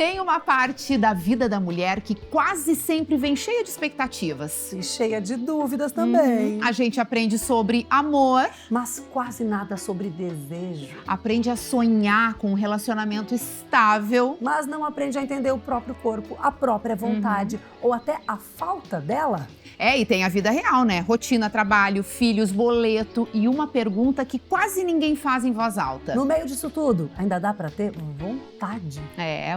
Tem uma parte da vida da mulher que quase sempre vem cheia de expectativas. E cheia de dúvidas também. A gente aprende sobre amor. Mas quase nada sobre desejo. Aprende a sonhar com um relacionamento estável. Mas não aprende a entender o próprio corpo, a própria vontade, ou até a falta dela. E tem a vida real, né? Rotina, trabalho, filhos, boleto e uma pergunta que quase ninguém faz em voz alta. No meio disso tudo, ainda dá pra ter vontade.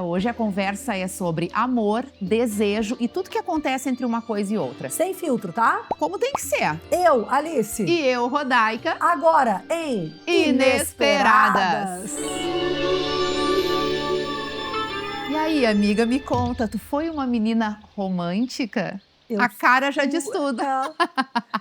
Hoje a conversa é sobre amor, desejo e tudo que acontece entre uma coisa e outra. Sem filtro, tá? Como tem que ser. Eu, Alice. E eu, Rodaica. Agora em Inesperadas. E aí, amiga, me conta, tu foi uma menina romântica? A cara já diz tudo.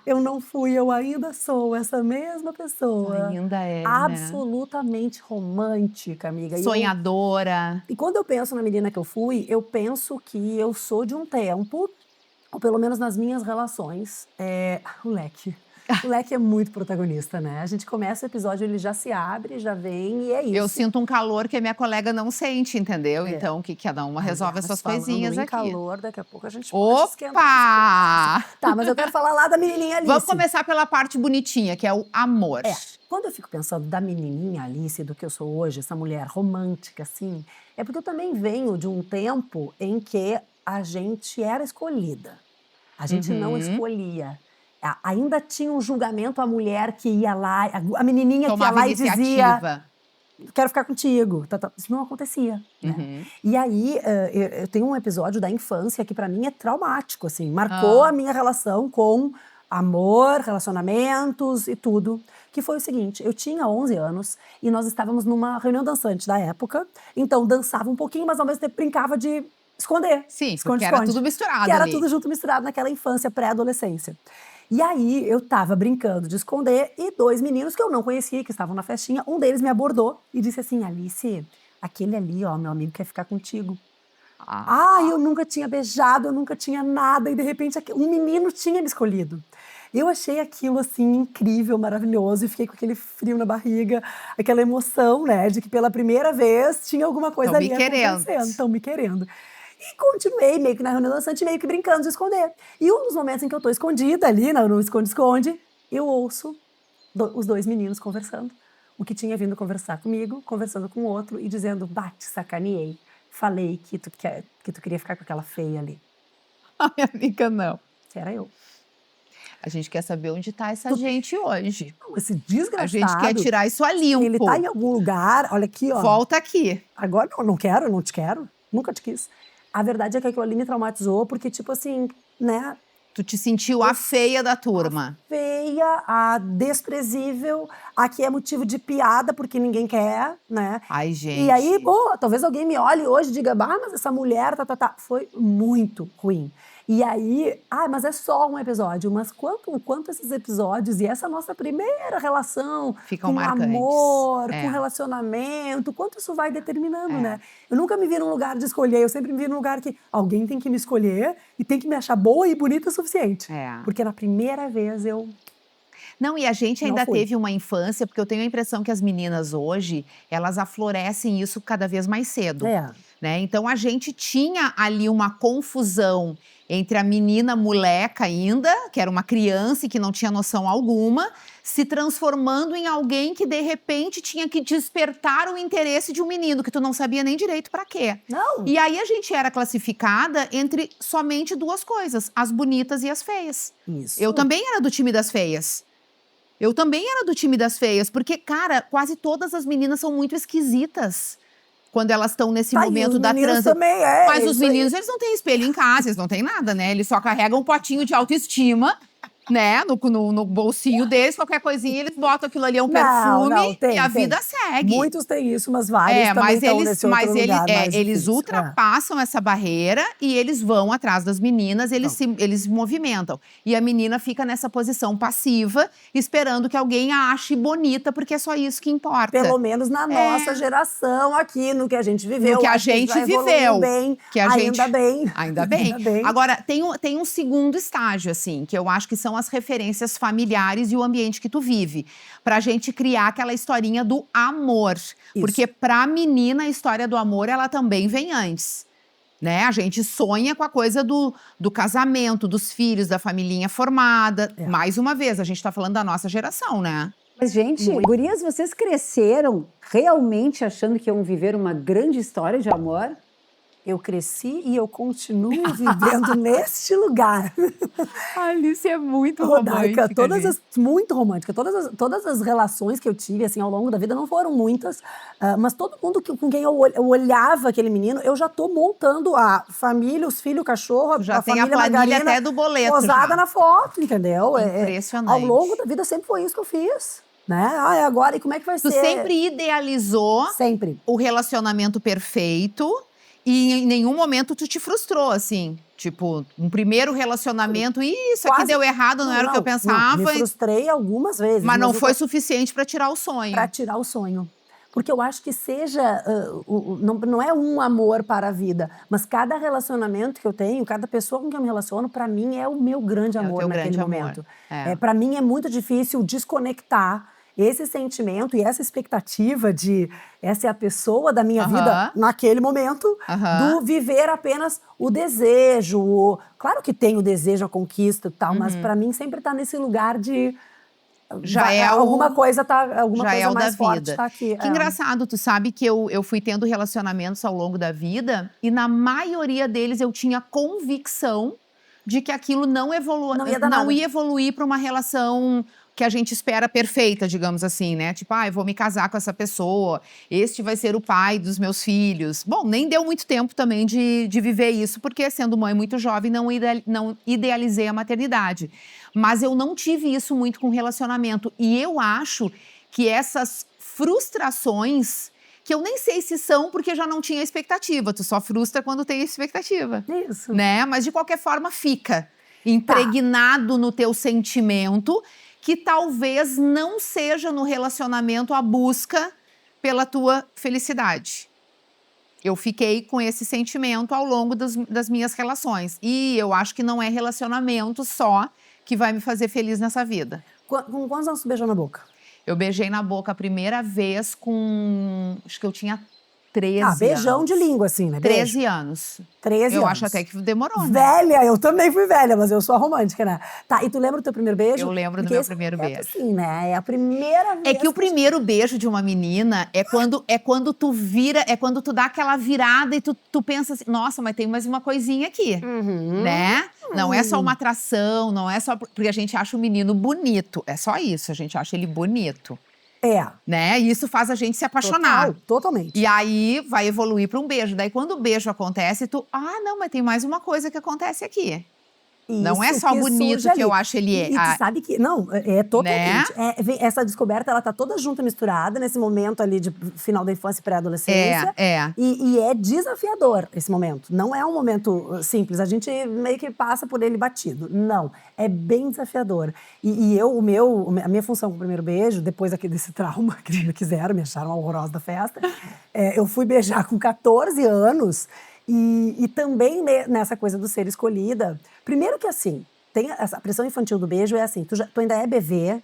Eu não fui, eu ainda sou essa mesma pessoa. Ainda é, absolutamente romântica, amiga. Sonhadora. E quando eu penso na menina que eu fui, eu penso que eu sou de um tempo, ou pelo menos nas minhas relações, o leque. O leque é muito protagonista, né? A gente começa o episódio, ele já se abre, já vem e é isso. Eu sinto um calor que a minha colega não sente, entendeu? Então, que cada uma resolve as suas coisinhas aqui. Calor, daqui a pouco a gente pode esquentar. Opa! Tá, mas eu quero falar lá da menininha Alice. Vamos começar pela parte bonitinha, que é o amor. Quando eu fico pensando da menininha Alice, do que eu sou hoje, essa mulher romântica, assim, é porque eu também venho de um tempo em que a gente era escolhida. A gente não escolhia. Ainda tinha um julgamento a mulher que ia lá, a menininha que ia lá e dizia, quero ficar contigo. Isso não acontecia, né? E aí, eu tenho um episódio da infância que pra mim é traumático, assim. Marcou a minha relação com amor, relacionamentos e tudo. Que foi o seguinte, eu tinha 11 anos e nós estávamos numa reunião dançante da época. Então, dançava um pouquinho, mas ao mesmo tempo brincava de esconder. Sim, porque era tudo misturado. Que era tudo junto misturado naquela infância, pré-adolescência. E aí, eu tava brincando de esconder e dois meninos que eu não conhecia, que estavam na festinha, um deles me abordou e disse assim, Alice, aquele ali, ó, meu amigo quer ficar contigo. Eu nunca tinha beijado, eu nunca tinha nada e de repente um menino tinha me escolhido. Eu achei aquilo, assim, incrível, maravilhoso e fiquei com aquele frio na barriga, aquela emoção, né, de que pela primeira vez tinha alguma coisa ali acontecendo. Estão me querendo. E continuei meio que na reunião dançante, meio que brincando de esconder. E um dos momentos em que eu tô escondida ali, no esconde-esconde, eu ouço os dois meninos conversando. O que tinha vindo conversar comigo, conversando com o outro e dizendo, te sacaneei. Falei que tu queria ficar com aquela feia ali. Ai, amiga, não. Que era eu. A gente quer saber onde tá essa gente hoje. Não, esse desgraçado. A gente quer tirar isso a limpo. Ele tá em algum lugar, olha aqui, ó. Volta aqui. Agora não quero, não te quero, nunca te quis. A verdade é que aquilo ali me traumatizou, porque, tipo assim, né? Tu te sentiu a feia da turma. A feia, a desprezível, a que é motivo de piada, porque ninguém quer, né? Ai, gente. E aí, talvez alguém me olhe hoje e diga, mas essa mulher, Foi muito ruim. E aí, mas é só um episódio, mas quanto esses episódios e essa nossa primeira relação ficam com marcantes. Amor, com relacionamento, quanto isso vai determinando, né? Eu nunca me vi num lugar de escolher, eu sempre me vi num lugar que alguém tem que me escolher e tem que me achar boa e bonita o suficiente. Porque na primeira vez eu... Não, e a gente ainda teve uma infância, porque eu tenho a impressão que as meninas hoje, elas aflorescem isso cada vez mais cedo. Né? Então, a gente tinha ali uma confusão entre a menina moleca ainda, que era uma criança e que não tinha noção alguma, se transformando em alguém que, de repente, tinha que despertar o interesse de um menino, que tu não sabia nem direito pra quê. Não. E aí, a gente era classificada entre somente duas coisas, as bonitas e as feias. Isso. Eu também era do time das feias. Porque, cara, quase todas as meninas são muito esquisitas quando elas estão nesse momento da transição. Mas os meninos, eles não têm espelho em casa, eles não têm nada, né? Eles só carregam um potinho de autoestima, né? No bolsinho deles, qualquer coisinha, eles botam aquilo ali, é um perfume e a vida segue. Muitos têm isso, mas vários também estão nesse outro lugar mais eles difícil. ultrapassam essa barreira e eles vão atrás das meninas, eles se movimentam. E a menina fica nessa posição passiva, esperando que alguém a ache bonita, porque é só isso que importa. Pelo menos na nossa geração aqui, no que a gente viveu. No que a gente viveu. Ainda bem. Ainda bem. Agora, tem um segundo estágio, assim, que eu acho que são são as referências familiares e o ambiente que tu vive. Pra gente criar aquela historinha do amor. Isso. Porque pra menina, a história do amor, ela também vem antes. Né? A gente sonha com a coisa do casamento, dos filhos, da familhinha formada. Mais uma vez, a gente tá falando da nossa geração, né? Mas, gente, gurias, vocês cresceram realmente achando que iam viver uma grande história de amor? Eu cresci e eu continuo vivendo neste lugar. A Alice é muito romântica. Muito romântica. Todas as relações que eu tive assim, ao longo da vida, não foram muitas, mas todo mundo com quem eu olhava aquele menino, eu já tô montando a família, os filhos, o cachorro, já a tem família a planilha Margarina, até do boleto. Posada na foto, entendeu? Impressionante. Ao longo da vida sempre foi isso que eu fiz. Né? Agora, e como é que vai ser? Tu sempre idealizou o relacionamento perfeito. E em nenhum momento tu te frustrou, assim? Tipo, um primeiro relacionamento, isso aqui deu errado, não era o que eu pensava. Me frustrei algumas vezes. Mas não foi suficiente para tirar o sonho. Para tirar o sonho. Porque eu acho que seja, não é um amor para a vida, mas cada relacionamento que eu tenho, cada pessoa com quem eu me relaciono, para mim é o meu grande amor naquele momento. Para mim é muito difícil desconectar esse sentimento e essa expectativa de essa é a pessoa da minha vida naquele momento, do viver apenas o desejo. Claro que tem o desejo, a conquista e tal, mas para mim sempre tá nesse lugar de alguma coisa mais forte tá aqui. Que engraçado, tu sabe que eu fui tendo relacionamentos ao longo da vida e na maioria deles eu tinha convicção de que aquilo não ia evoluir para uma relação que a gente espera perfeita, digamos assim, né? Tipo, eu vou me casar com essa pessoa, este vai ser o pai dos meus filhos. Bom, nem deu muito tempo também de viver isso, porque sendo mãe muito jovem, não idealizei a maternidade. Mas eu não tive isso muito com relacionamento. E eu acho que essas frustrações, que eu nem sei se são porque já não tinha expectativa. Tu só frustra quando tem expectativa. Isso. Né? Mas de qualquer forma fica impregnado no teu sentimento, que talvez não seja no relacionamento a busca pela tua felicidade. Eu fiquei com esse sentimento ao longo das minhas relações. E eu acho que não é relacionamento só que vai me fazer feliz nessa vida. Com quantos anos você beijou na boca? Eu beijei na boca a primeira vez com... Acho que eu tinha 13 anos. Beijão de língua, assim, né? 13 anos. 13 anos. Eu acho até que demorou, né? Velha, eu também fui velha, mas eu sou a romântica, né? Tá, e tu lembra do teu primeiro beijo? Eu lembro do meu primeiro beijo. Assim, né? É a primeira vez. É que o primeiro beijo de uma menina é quando tu vira, é quando tu dá aquela virada e tu pensa assim, nossa, mas tem mais uma coisinha aqui, né? Não é só uma atração, não é só porque a gente acha o menino bonito, é só isso, a gente acha ele bonito. Né? E isso faz a gente se apaixonar. Totalmente. E aí vai evoluir para um beijo. Daí quando o beijo acontece, não, mas tem mais uma coisa que acontece aqui. Isso, não é só bonito que eu acho ele é. E tu sabe que, não, é totalmente. Né? Essa descoberta, ela tá toda junta, misturada, nesse momento ali de final da infância e pré-adolescência. E é desafiador esse momento. Não é um momento simples, a gente meio que passa por ele batido. Não, é bem desafiador. E a minha função com o primeiro beijo, depois desse trauma que me quiseram, me acharam horrorosa da festa, eu fui beijar com 14 anos. E também nessa coisa do ser escolhida. Primeiro que assim, tem a pressão infantil do beijo é assim, tu ainda é bebê,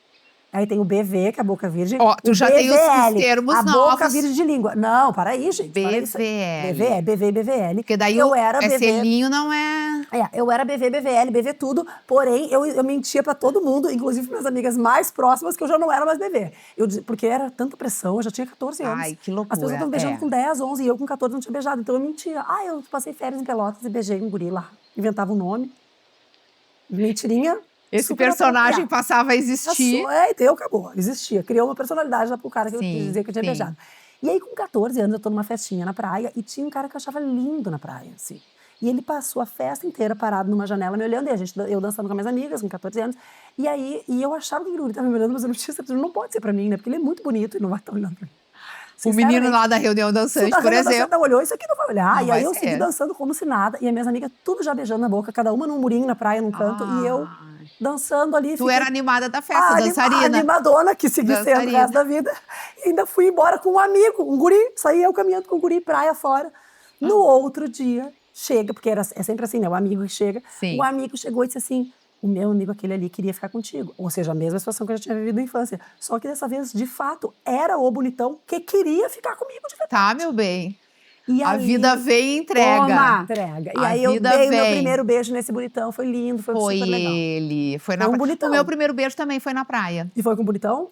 aí tem o BV, que é a boca virgem. Tu já tem os termos novos. A boca virgem de língua. Não, para aí, gente. BVL. BV e BVL. Porque daí eu era BV. Selinho não é... Eu era BV, BVL, BV tudo. Porém, eu mentia pra todo mundo, inclusive minhas amigas mais próximas, que eu já não era mais BV. Porque era tanta pressão, eu já tinha 14 anos. Ai, que loucura. As pessoas estavam beijando com 10, 11, e eu com 14 não tinha beijado. Então eu mentia. Eu passei férias em Pelotas e beijei um guri lá. Inventava um nome. Mentirinha. Esse personagem passava a existir. Então acabou. Existia. Criou uma personalidade lá pro cara que eu dizia que eu tinha beijado. E aí, com 14 anos, eu tô numa festinha na praia e tinha um cara que eu achava lindo na praia, assim. E ele passou a festa inteira parado numa janela me olhando, e eu dançando com minhas amigas, com 14 anos. E aí, eu achava que ele estava me olhando, mas eu não tinha certeza, não pode ser pra mim, né? Porque ele é muito bonito e não vai estar olhando pra mim. O menino lá da reunião dançante, por exemplo. Não olhou, isso aqui não vai olhar. E aí eu segui dançando como se nada. E as minhas amigas tudo já beijando na boca, cada uma num murinho na praia, num canto. E eu dançando ali. Tu era animada da festa, dançarina. Animadona, que segui sendo o resto da vida. E ainda fui embora com um amigo, um guri. Saí eu caminhando com o guri, praia fora. No outro dia, chega, porque é sempre assim, né? O amigo que chega. Sim. O amigo chegou e disse assim, o meu amigo aquele ali queria ficar contigo. Ou seja, a mesma situação que eu já tinha vivido na infância. Só que dessa vez, de fato, era o bonitão que queria ficar comigo de verdade. Tá, meu bem. E a ali, vida veio e entrega. Toma. Entrega. E A aí eu vida dei o meu vem. primeiro beijo nesse bonitão, foi lindo, foi super legal. Ele. Foi Foi um praia. bonitão. O meu primeiro beijo também foi na praia. E foi com o bonitão?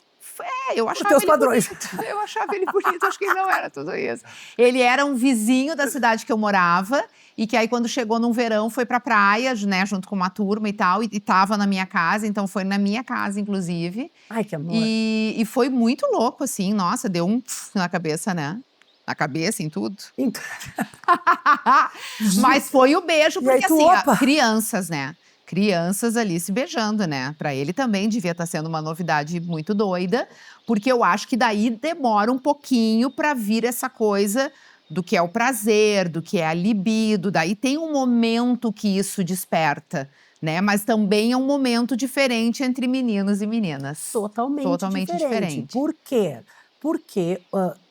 Eu achava teus ele padrões. bonito. Eu achava ele bonito, acho que ele não era tudo isso. Ele era um vizinho da cidade que eu morava e que aí quando chegou num verão foi pra praia, né, junto com uma turma e tal, e tava na minha casa, então foi na minha casa, inclusive. Ai, que amor. E foi muito louco, assim, nossa, deu um na cabeça, né? Na cabeça, em tudo. Então, Mas foi o beijo, E aí porque tu, assim, opa. Crianças, né? Crianças ali se beijando, né? Pra ele também devia estar sendo uma novidade muito doida, porque eu acho que daí demora um pouquinho pra vir essa coisa do que é o prazer, do que é a libido. Daí tem um momento que isso desperta, né? Mas também é um momento diferente entre meninos e meninas. Totalmente diferente. Por quê? Porque,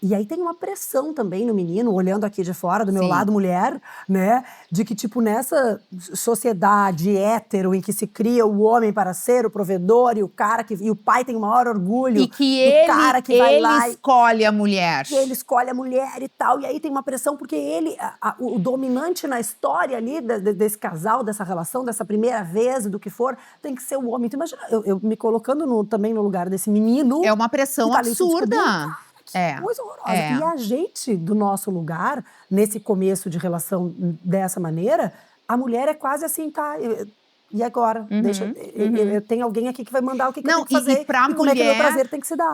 e aí tem uma pressão também no menino, olhando aqui de fora, do meu Sim. lado mulher, né? De que, tipo, nessa sociedade hétero em que se cria o homem para ser o provedor e o cara que. E o pai tem o maior orgulho E que do cara que vai lá. escolhe a mulher. E ele escolhe a mulher e tal. E aí tem uma pressão, porque ele, o dominante na história ali desse casal, dessa relação, dessa primeira vez, do que for, tem que ser o homem. Então, imagina, eu me colocando também no lugar desse menino. É uma pressão que tá ali se descobrindo. absurda. Que coisa horrorosa. É. E a gente, do nosso lugar, nesse começo de relação dessa maneira, a mulher é quase assim, tá. E agora? Eu tenho alguém aqui que vai mandar o que eu tenho que fazer. E pra como é que o meu mulher, prazer tem que se dar.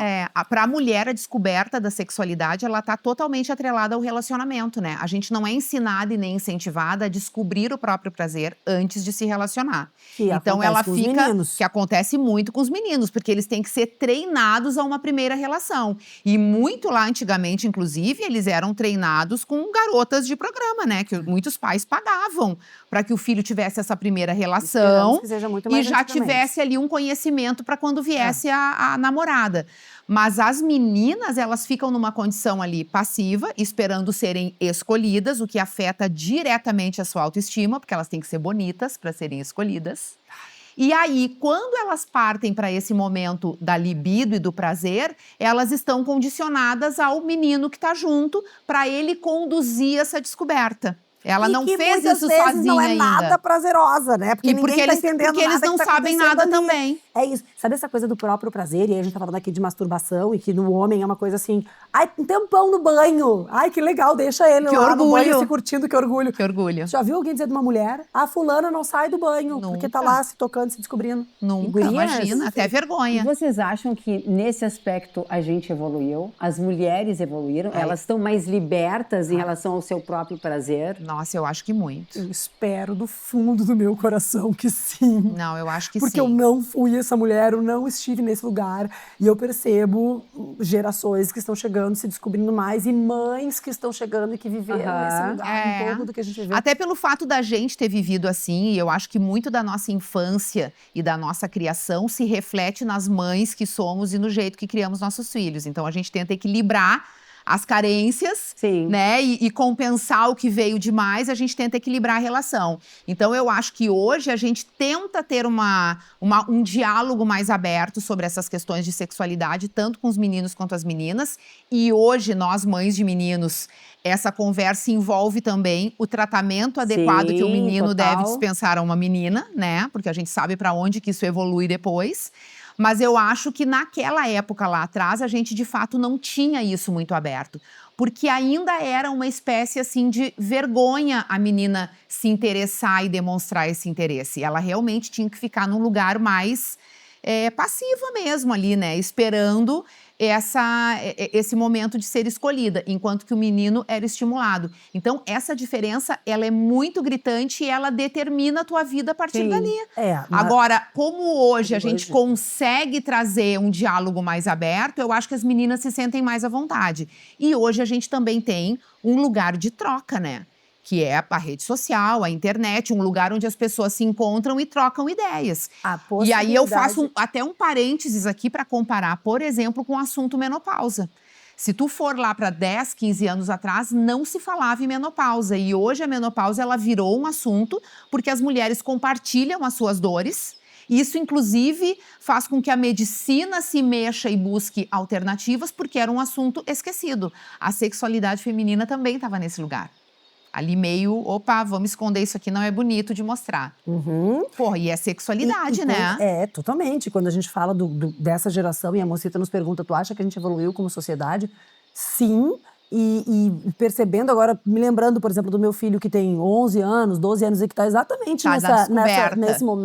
Pra mulher, a descoberta da sexualidade, ela tá totalmente atrelada ao relacionamento, né? A gente não é ensinada e nem incentivada a descobrir o próprio prazer antes de se relacionar. Então ela fica, que acontece muito com os meninos, porque eles têm que ser treinados a uma primeira relação. E muito lá antigamente, inclusive, eles eram treinados com garotas de programa, né? Que muitos pais pagavam para que o filho tivesse essa primeira relação Que seja muito mais e já antigamente. tivesse ali um conhecimento para quando viesse a namorada. Mas as meninas, elas ficam numa condição ali passiva, esperando serem escolhidas, o que afeta diretamente a sua autoestima, porque elas têm que ser bonitas para serem escolhidas. E aí, quando elas partem para esse momento da libido e do prazer, elas estão condicionadas ao menino que está junto, para ele conduzir essa descoberta. Ela não fez isso sozinha não é ainda. nada prazerosa, né? Porque ninguém tá entendendo porque eles nada não que tá sabem nada acontecendo ali. também. É isso. Sabe essa coisa do próprio prazer? E aí a gente tá falando aqui de masturbação e que no homem é uma coisa assim… Ai, um tempão no banho. Ai, que legal, deixa ele Que lá orgulho. no banho se curtindo, que orgulho. Que orgulho. Já viu alguém dizer de uma mulher? A fulana não sai do banho, Nunca. porque tá lá se tocando, se descobrindo. Nunca, Gurias, imagina, até E vergonha. vocês acham que nesse aspecto a gente evoluiu? As mulheres evoluíram? Elas estão mais libertas em relação ao seu próprio prazer? Nossa, eu acho que muito. Eu espero do fundo do meu coração que sim. Não, eu acho que Porque sim. eu não fui essa mulher, eu não estive nesse lugar. E eu percebo gerações que estão chegando, se descobrindo mais, e mães que estão chegando e que viveram nesse lugar um pouco do que a gente viveu. Até pelo fato da gente ter vivido assim, e eu acho que muito da nossa infância e da nossa criação se reflete nas mães que somos e no jeito que criamos nossos filhos. Então a gente tenta equilibrar as carências, Sim. né? E compensar o que veio demais, a gente tenta equilibrar a relação. Então, eu acho que hoje a gente tenta ter um diálogo mais aberto sobre essas questões de sexualidade, tanto com os meninos quanto as meninas. E hoje, nós, mães de meninos, essa conversa envolve também o tratamento adequado que o menino deve dispensar a uma menina, né? Porque a gente sabe para onde que isso evolui depois. Mas eu acho que naquela época lá atrás, a gente de fato não tinha isso muito aberto. Porque ainda era uma espécie assim de vergonha a menina se interessar e demonstrar esse interesse. Ela realmente tinha que ficar num lugar mais passiva mesmo ali, né? Esperando esse momento de ser escolhida, enquanto que o menino era estimulado. Então, essa diferença, ela é muito gritante e ela determina a tua vida a partir dali. Agora, como hoje a gente consegue trazer um diálogo mais aberto, eu acho que as meninas se sentem mais à vontade. E hoje a gente também tem um lugar de troca, né? Que é a rede social, a internet, um lugar onde as pessoas se encontram e trocam ideias. E aí eu faço até um parênteses aqui para comparar, por exemplo, com o assunto menopausa. Se tu for lá para 10, 15 anos atrás, não se falava em menopausa. E hoje a menopausa ela virou um assunto porque as mulheres compartilham as suas dores Isso, inclusive, faz com que a medicina se mexa e busque alternativas, porque era um assunto esquecido. A sexualidade feminina também estava nesse lugar. Ali meio, opa, vamos esconder isso aqui, não é bonito de mostrar. Porra, e é sexualidade, né? É, totalmente. Quando a gente fala dessa geração, e a Mocita nos pergunta, tu acha que a gente evoluiu como sociedade? Sim. E percebendo agora, me lembrando, por exemplo, do meu filho que tem 11 anos, 12 anos e que está exatamente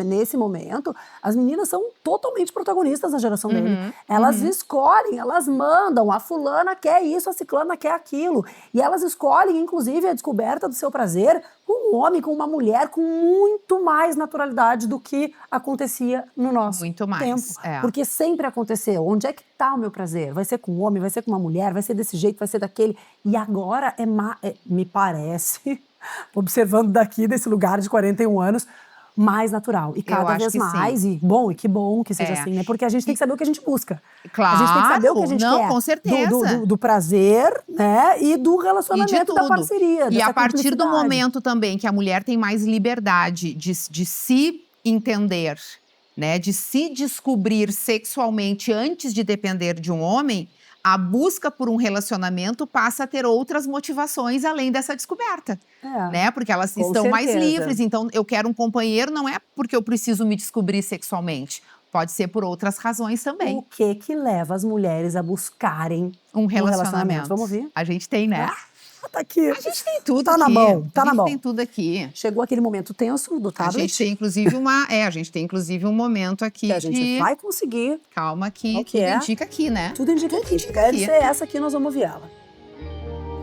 nesse momento, as meninas são totalmente protagonistas na geração dele. Elas escolhem, elas mandam, a fulana quer isso, a ciclana quer aquilo. E elas escolhem, inclusive, a descoberta do seu prazer com um homem, com uma mulher, com muito mais naturalidade do que acontecia no nosso tempo. Porque sempre aconteceu. Onde é que está o meu prazer? Vai ser com um homem, vai ser com uma mulher, vai ser desse jeito, vai ser daquele. E agora me parece, observando daqui desse lugar de 41 anos, mais natural. E cada vez mais. Sim. E que bom que seja assim, né? Porque a gente tem que saber o que a gente busca. Claro. A gente tem que saber o que a gente quer. Com certeza. Do prazer, né? E do relacionamento, da parceria. E a partir do momento também que a mulher tem mais liberdade de se entender, né? De se descobrir sexualmente antes de depender de um homem, a busca por um relacionamento passa a ter outras motivações além dessa descoberta, né? Porque elas estão mais livres. Então, eu quero um companheiro não é porque eu preciso me descobrir sexualmente. Pode ser por outras razões também. O que leva as mulheres a buscarem um relacionamento? Vamos ouvir? A gente tem, né? Tá aqui. A gente tem tudo tá aqui. Na mão, tá na mão. A gente tem tudo aqui. Chegou aquele momento tenso do tablet. A gente tem inclusive um momento aqui que a gente vai conseguir. Calma que tudo indica aqui, né? Tudo indica aqui. Deve ser essa aqui, nós vamos ouvir ela.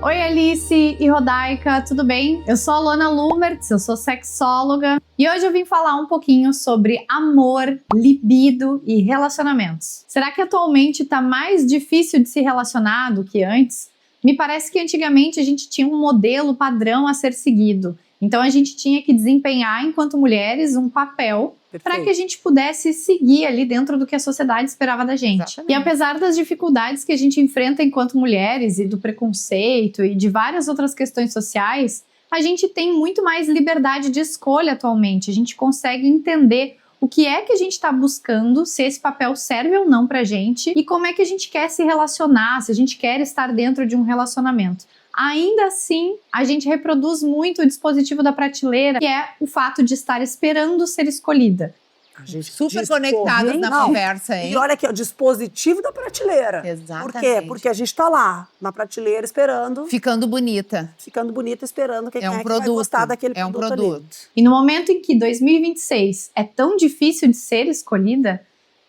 Oi, Alice e Rodaica, tudo bem? Eu sou a Lona Lumertz, eu sou sexóloga e hoje eu vim falar um pouquinho sobre amor, libido e relacionamentos. Será que atualmente tá mais difícil de se relacionar do que antes? Me parece que antigamente a gente tinha um modelo padrão a ser seguido. Então a gente tinha que desempenhar, enquanto mulheres, um papel para que a gente pudesse seguir ali dentro do que a sociedade esperava da gente. Exatamente. E apesar das dificuldades que a gente enfrenta enquanto mulheres e do preconceito e de várias outras questões sociais, a gente tem muito mais liberdade de escolha atualmente. A gente consegue entender o que é que a gente está buscando, se esse papel serve ou não pra gente e como é que a gente quer se relacionar, se a gente quer estar dentro de um relacionamento. Ainda assim, a gente reproduz muito o dispositivo da prateleira, que é o fato de estar esperando ser escolhida. A gente super conectadas na conversa, hein? E olha aqui, o dispositivo da prateleira. Exatamente. Por quê? Porque a gente tá lá, na prateleira, esperando. Ficando bonita, esperando quem vai gostar daquele produto ali. E no momento em que 2026 é tão difícil de ser escolhida,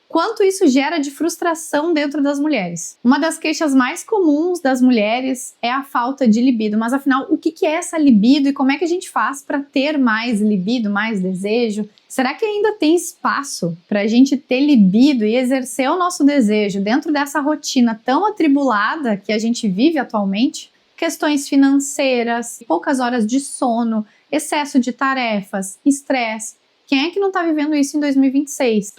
quanto isso gera de frustração dentro das mulheres. Uma das queixas mais comuns das mulheres é a falta de libido. Mas afinal, o que é essa libido e como é que a gente faz para ter mais libido, mais desejo? Será que ainda tem espaço para a gente ter libido e exercer o nosso desejo dentro dessa rotina tão atribulada que a gente vive atualmente? Questões financeiras, poucas horas de sono, excesso de tarefas, estresse. Quem é que não tá vivendo isso em 2026?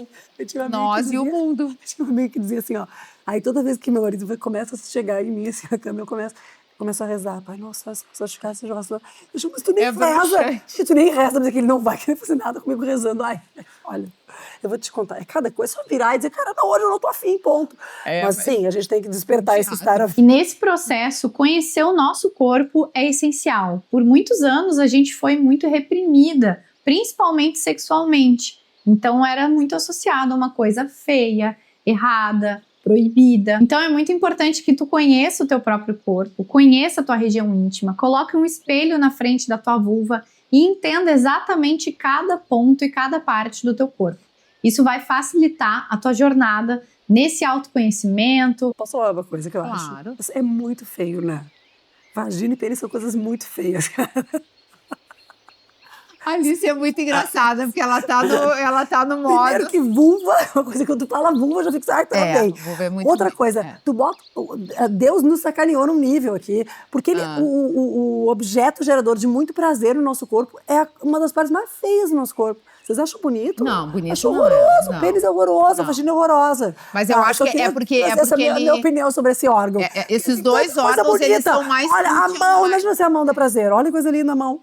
Nós e o mundo. Tinha um amigo que dizia assim, ó. Aí toda vez que meu marido começa a chegar em mim, assim, na cama, eu começo a rezar. Pai, nossa, se eu ficar esse jogador. Eu digo, mas tu nem reza. Tu nem reza, mas é que ele não vai querer fazer nada comigo rezando. Ai, olha, eu vou te contar. É cada coisa, só virar e dizer, cara, não, hoje eu não tô afim, ponto. Mas sim, a gente tem que despertar esse estar afim. E nesse processo, conhecer o nosso corpo é essencial. Por muitos anos, a gente foi muito reprimida, principalmente sexualmente. Então era muito associado a uma coisa feia, errada, proibida. Então é muito importante que tu conheça o teu próprio corpo, conheça a tua região íntima, coloque um espelho na frente da tua vulva e entenda exatamente cada ponto e cada parte do teu corpo. Isso vai facilitar a tua jornada nesse autoconhecimento. Posso falar uma coisa que eu acho? É muito feio, né? Vagina e pênis são coisas muito feias, cara. A Alice é muito engraçada, porque ela tá no modo... Primeiro que vulva, uma coisa que quando tu fala vulva, eu já fico assim, tá bem. Vulva é muito Outra coisa, tu bota... Deus nos sacaneou num nível aqui, porque o objeto gerador de muito prazer no nosso corpo é uma das partes mais feias do nosso corpo. Vocês acham bonito? Não, bonito acho não horroroso, é. o pênis é horroroso, a vagina é horrorosa. Mas eu acho que é porque essa é a minha opinião sobre esse órgão. Esses dois órgãos, eles são mais... Olha, a mão, imagina se a mão dá prazer. Olha que coisa linda a mão.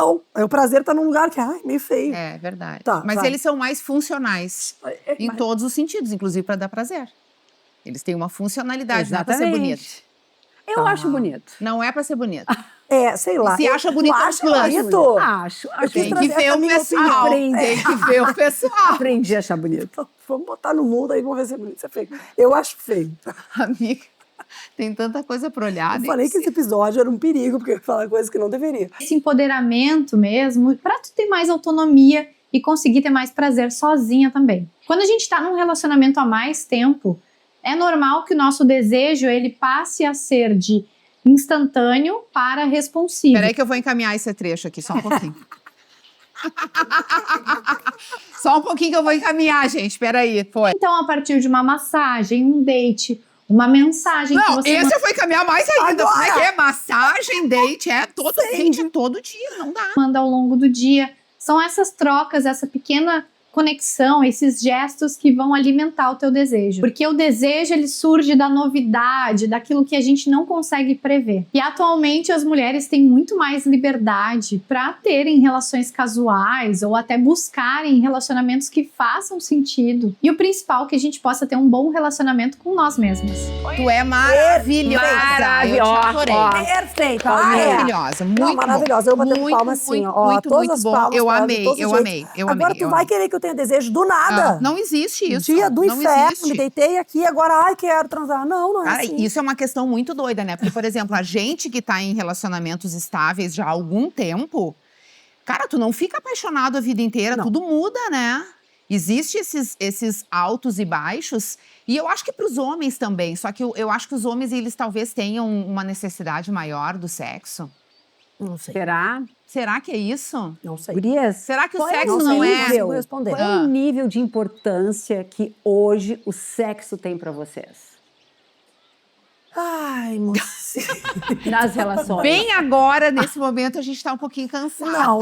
não. O prazer tá num lugar que, meio feio. É verdade. Tá, mas vai. eles são mais funcionais em todos os sentidos, inclusive para dar prazer. Eles têm uma funcionalidade, não é pra ser bonito. Eu acho bonito. Não é pra ser bonito. Sei lá. Se acha bonito, acha plus. bonito? Acho. Tem que trazer ver essa o minha pessoal. opinião. Tem que ver o pessoal. Aprendi a achar bonito. Vamos botar no mundo aí, vamos ver se é bonito, se é feio. Eu acho feio. Amiga, tem tanta coisa pra olhar. Eu falei que esse episódio era um perigo, porque eu ia falar coisas que não deveria. Esse empoderamento mesmo, pra tu ter mais autonomia e conseguir ter mais prazer sozinha também. Quando a gente tá num relacionamento há mais tempo, é normal que o nosso desejo, ele passe a ser de instantâneo para responsivo. Peraí que eu vou encaminhar esse trecho aqui, só um pouquinho. Só um pouquinho que eu vou encaminhar, gente. Peraí, foi. Então, a partir de uma massagem, um date, uma mensagem que Não, você esse eu vou encaminhar mais ainda. Agora! Como é que é? Massagem, date, todo, gente, todo dia, não dá. manda ao longo do dia. São essas trocas, essa pequena conexão, esses gestos que vão alimentar o teu desejo. Porque o desejo, ele surge da novidade, daquilo que a gente não consegue prever. E atualmente as mulheres têm muito mais liberdade para terem relações casuais ou até buscarem relacionamentos que façam sentido. E o principal, que a gente possa ter um bom relacionamento com nós mesmas. Tu é maravilhosa. Eu te adorei. Perfeito. Maravilhosa, muito Não, maravilhosa. Eu vou bater palma assim, ó. Muito, Todas muito as bom. palmas Eu para ela, de amei, todos os eu jeitos. amei, eu Agora amei. tu vai querer que eu tenha desejo do nada. Não existe isso. Dia do não inferno, existe. me deitei aqui, agora, quero transar. Não é Cara, assim. isso é uma questão muito doida, né? Porque, por exemplo, a gente que tá em relacionamentos estáveis já há algum tempo, cara, tu não fica apaixonado a vida inteira, Não. tudo muda, né? Existem esses altos e baixos, e eu acho que para os homens também, só que eu acho que os homens, eles talvez tenham uma necessidade maior do sexo. Não sei. Será? Será que é isso? Não sei. Gurias, Será que o qual é sexo o não é? nível? Consigo responder. Qual é o nível de importância que hoje o sexo tem pra vocês? Ai, moça. Nas relações. Bem agora, nesse momento, a gente tá um pouquinho cansada. Não,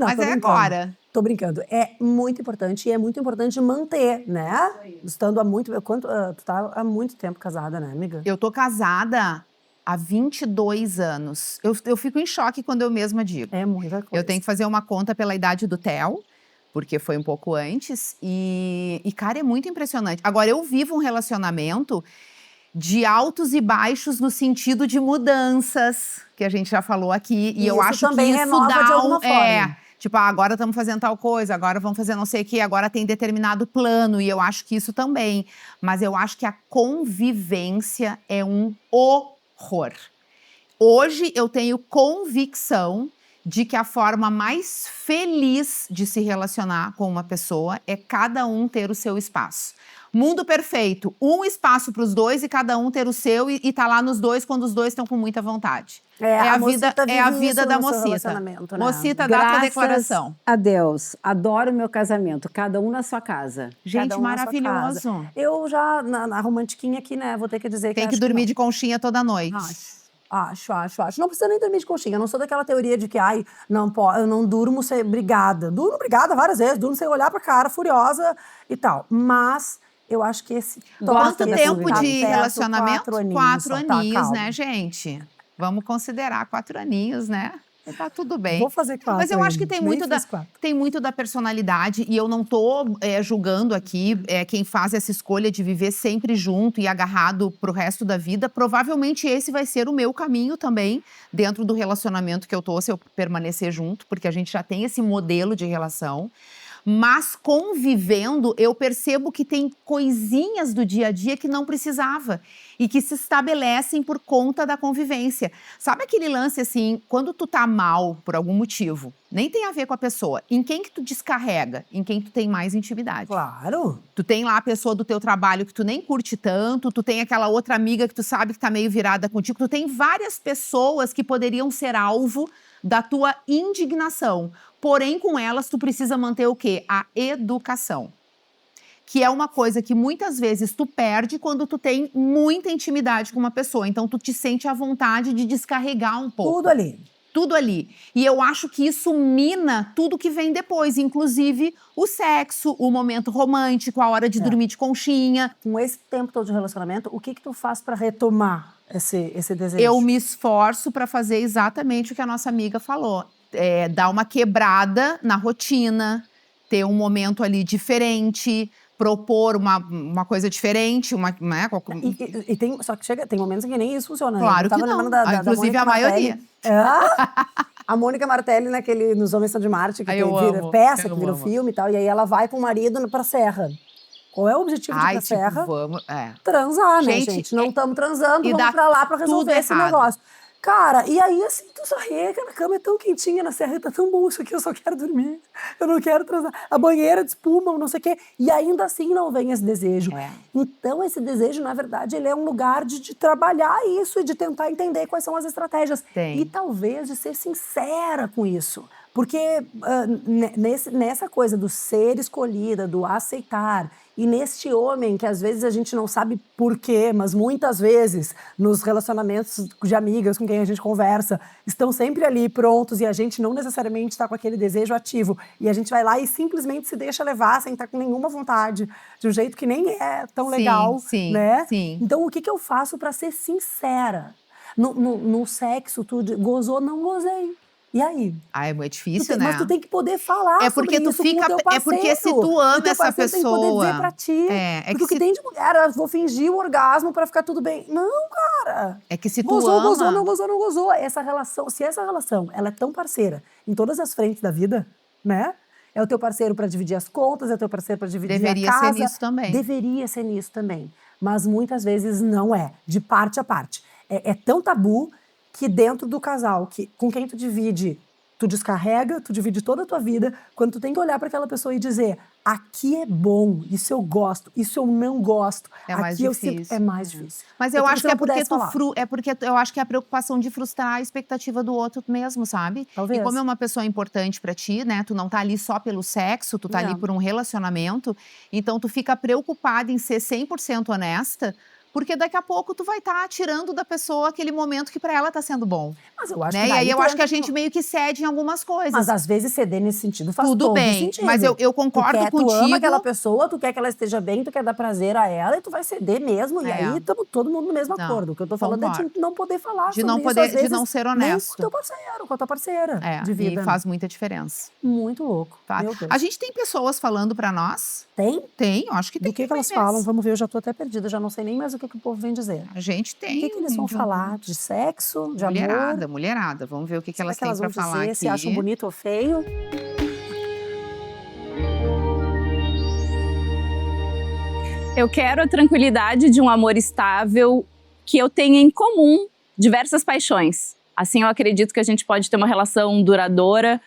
Mas tô é brincando. agora. Tô brincando. É muito importante e é muito importante manter, né? Estando há muito... tu tá há muito tempo casada, né, amiga? Eu tô casada há 22 anos. Eu fico em choque quando eu mesma digo. É muita coisa. Eu tenho que fazer uma conta pela idade do Theo, porque foi um pouco antes. E, cara, é muito impressionante. Agora, eu vivo um relacionamento de altos e baixos no sentido de mudanças, que a gente já falou aqui. E eu Isso acho que também isso renova dá de alguma forma. Tipo, agora estamos fazendo tal coisa, agora vamos fazer não sei o quê, agora tem determinado plano, e eu acho que isso também. Mas eu acho que a convivência é um horror. Hoje eu tenho convicção de que a forma mais feliz de se relacionar com uma pessoa é cada um ter o seu espaço. Mundo perfeito, um espaço para os dois e cada um ter o seu e tá lá nos dois quando os dois estão com muita vontade. A a vida da no seu mocita. relacionamento, né? Mocita, dá tua declaração. A Deus, adoro meu casamento, cada um na sua casa. Gente, Cada um na sua maravilhoso. casa. Eu já, na romantiquinha aqui, né, vou ter que dizer Tem que que acho dormir não. de conchinha toda noite. Acho. Não precisa nem dormir de conchinha. Eu não sou daquela teoria de que, eu não durmo sem brigada. Durmo brigada várias vezes, durmo sem olhar pra cara, furiosa e tal. Mas eu acho que esse... Quanto da tempo convivência. de relacionamento? 4 aninhos, só, né, gente? Vamos considerar 4 aninhos, né? Tá tudo bem. Vou fazer 4 Mas eu acho que tem ainda. muito, Nem fiz 4. tem muito da personalidade, e eu não tô julgando aqui quem faz essa escolha de viver sempre junto e agarrado pro resto da vida. Provavelmente esse vai ser o meu caminho também, dentro do relacionamento que eu tô, se eu permanecer junto, porque a gente já tem esse modelo de relação. Mas convivendo, eu percebo que tem coisinhas do dia a dia que não precisava e que se estabelecem por conta da convivência. Sabe aquele lance assim, quando tu tá mal por algum motivo, nem tem a ver com a pessoa, em quem que tu descarrega? Em quem tu tem mais intimidade. Claro. Tu tem lá a pessoa do teu trabalho que tu nem curte tanto, tu tem aquela outra amiga que tu sabe que tá meio virada contigo, tu tem várias pessoas que poderiam ser alvo da tua indignação. Porém, com elas, tu precisa manter o quê? A educação. Que é uma coisa que muitas vezes tu perde quando tu tem muita intimidade com uma pessoa. Então, tu te sente à vontade de descarregar um pouco. Tudo ali. Tudo ali. E eu acho que isso mina tudo que vem depois, inclusive o sexo, o momento romântico, a hora de dormir de conchinha. Com esse tempo todo de relacionamento, o que tu faz pra retomar esse desejo? Eu me esforço para fazer exatamente o que a nossa amiga falou. Dar uma quebrada na rotina, ter um momento ali diferente, propor uma coisa diferente, né? Só que tem momentos em que nem isso funciona. Claro que não. Inclusive a maioria. A Mônica Martelli, nos Homens São de Marte, que vira peça, que vira filme e tal, e aí ela vai com o marido pra serra. Qual é o objetivo de ir pra serra? Transar, né, gente? Não estamos transando, vamos pra lá pra resolver esse negócio. Cara, e aí assim, tu só a cama é tão quentinha na serra, tá tão bom isso aqui, eu só quero dormir, eu não quero transar. A banheira de espuma, não sei o quê, e ainda assim não vem esse desejo. Então esse desejo, na verdade, ele é um lugar de trabalhar isso e de tentar entender quais são as estratégias. E talvez de ser sincera com isso. Porque nessa coisa do ser escolhida, do aceitar, e neste homem que às vezes a gente não sabe por quê, mas muitas vezes nos relacionamentos de amigas com quem a gente conversa, estão sempre ali prontos e a gente não necessariamente está com aquele desejo ativo. E a gente vai lá e simplesmente se deixa levar sem estar com nenhuma vontade, de um jeito que nem é tão legal, né? Então o que eu faço para ser sincera? No sexo, tu gozou, não gozei. E aí? É muito difícil, né? Mas tu tem que poder falar sobre isso com o teu parceiro. É porque se tu ama essa pessoa... tem que poder dizer pra ti. Porque o que tem de mulher, eu vou fingir o orgasmo pra ficar tudo bem. Não, cara. É que se tu gozou, ama... Gozou, não gozou, não gozou. Essa relação, se essa relação, ela é tão parceira em todas as frentes da vida, né? É o teu parceiro pra dividir as contas, é o teu parceiro pra dividir a casa. Deveria ser nisso também. Deveria ser nisso também. Mas muitas vezes não é, de parte a parte. É tão tabu que dentro do casal, com quem tu divide, tu descarrega, tu divide toda a tua vida, quando tu tem que olhar para aquela pessoa e dizer, aqui é bom, isso eu gosto, isso eu não gosto. É mais difícil. É mais difícil. Mas eu acho que porque eu acho que é a preocupação de frustrar a expectativa do outro mesmo, sabe? Talvez. E como é uma pessoa importante pra ti, né? Tu não tá ali só pelo sexo, tu tá ali por um relacionamento. Então tu fica preocupada em ser 100% honesta, porque daqui a pouco tu vai estar tirando da pessoa aquele momento que pra ela tá sendo bom. Mas eu acho que E aí eu acho que a gente meio que cede em algumas coisas. Mas às vezes ceder nesse sentido faz tudo todo bem, sentido. mas eu concordo contigo. Tu ama aquela pessoa, tu quer que ela esteja bem, tu quer dar prazer a ela e tu vai ceder mesmo. E aí estamos todo mundo no mesmo acordo. O que eu tô falando é de não poder falar sobre isso, às vezes, de não ser honesto. Nem com o teu parceiro, com a tua parceira de vida. E faz muita diferença. Muito louco. A gente tem pessoas falando pra nós. Tem? Tem, eu acho que tem. Do que elas falam? Vamos ver, eu já tô até perdida, já não sei nem mais o que o povo vem dizer. A gente tem. O que eles vão falar? De sexo, de amor? Mulherada. Vamos ver o que elas têm pra falar aqui. Se acham bonito ou feio? Eu quero a tranquilidade de um amor estável, que eu tenha em comum diversas paixões. Assim, eu acredito que a gente pode ter uma relação duradoura